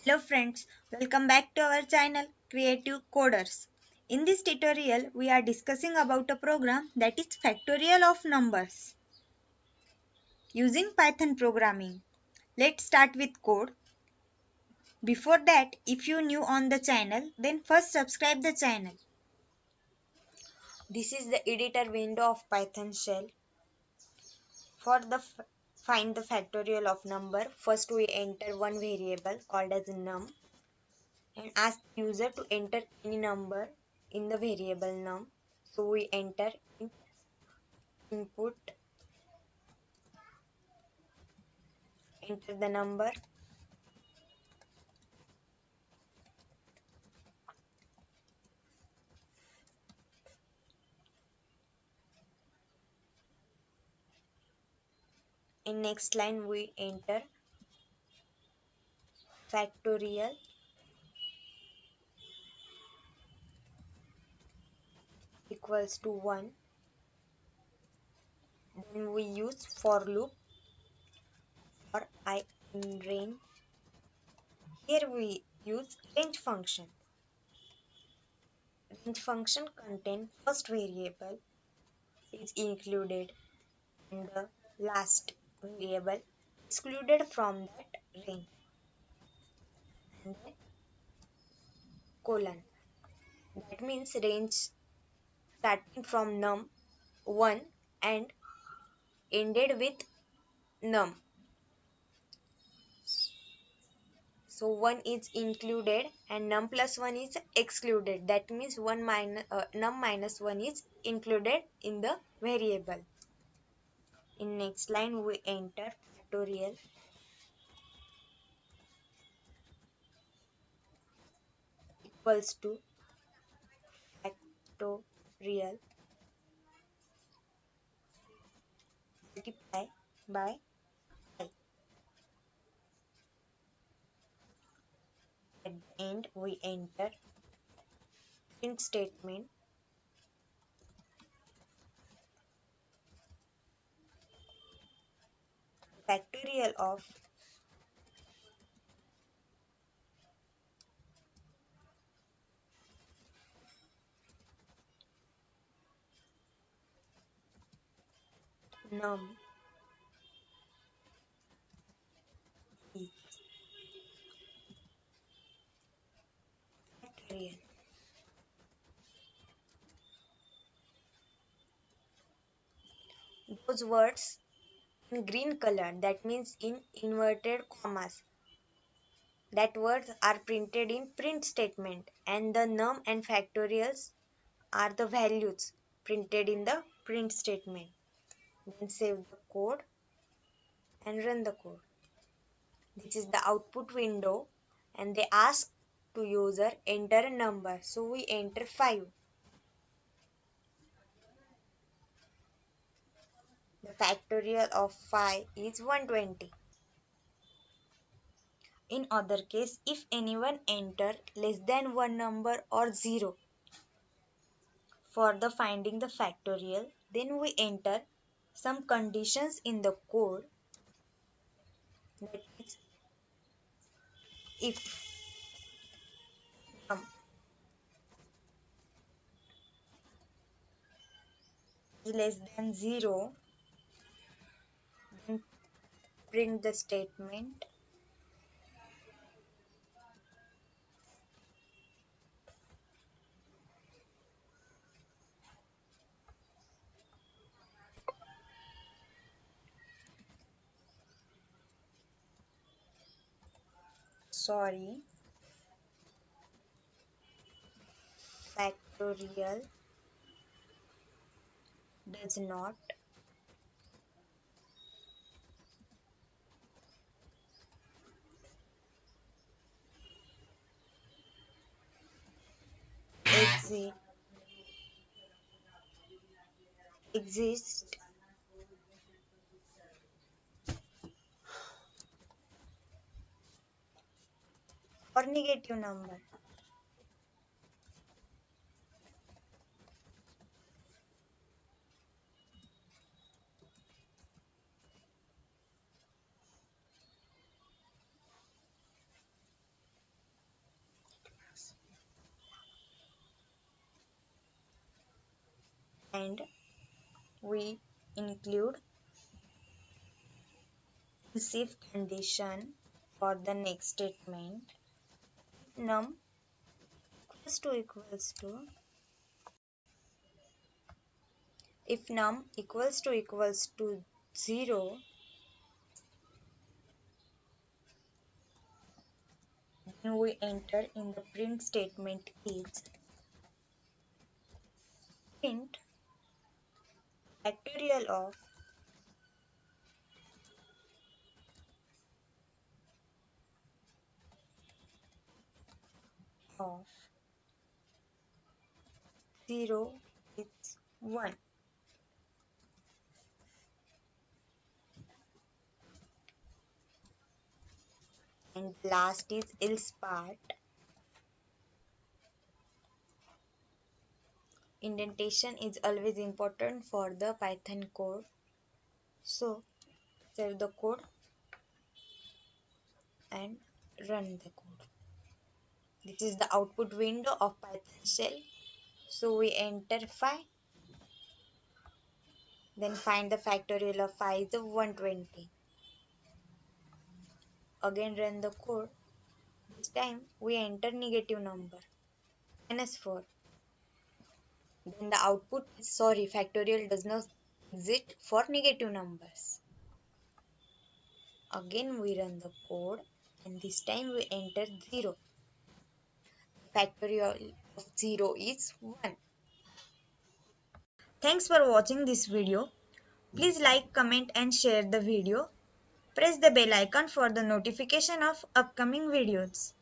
Hello friends, welcome back to our channel Creative Coders. In this tutorial, we are discussing about a program that is Factorial of numbers using Python programming. Let's start with code. Before that, if you new on the channel, then first subscribe the channel. This is the editor window of Python shell. For the find the factorial of number, first we enter one variable called as num and ask user to enter any number in the variable num. So we enter input, enter the number. In next line we enter factorial equals to 1. Then we use for loop for I in range. Here we use range function. Range function contain first variable is included and the last variable excluded from that range, and then colon. That means range starting from num 1 and ended with num. So 1 is included and num plus 1 is excluded. That means num minus 1 is included in the variable. In next line we enter factorial equals to factorial multiply by I. At the end we enter print statement. Factorial of num is factorial. Those words in green color, that means in inverted commas, that words are printed in print statement, and the num and factorials are the values printed in the print statement. Then save the code and run the code. This is the output window and they ask to user enter a number, so we enter 5. The factorial of 5 is 120. In other case, if anyone enter less than one number or 0 for the finding the factorial, then we enter some conditions in the code, that is if num is less than 0, then print the statement sorry factorial does not exi- exist for negative number. and we include else if condition for the next statement. Num if num equals to 0, then we enter in the print statement is print factorial of 0 is 1, and last is else part. Indentation is always important for the Python code. So save the code and run the code. This is the output window of Python shell. So we enter 5, then find the factorial of 5 is 120. Again run the code. This time we enter negative number -4. Then the output is sorry, factorial does not exist for negative numbers. Again we run the code and this time we enter 0. Factorial of 0 is 1. Thanks for watching this video. Please like, comment and share the video. Press the bell icon for the notification of upcoming videos.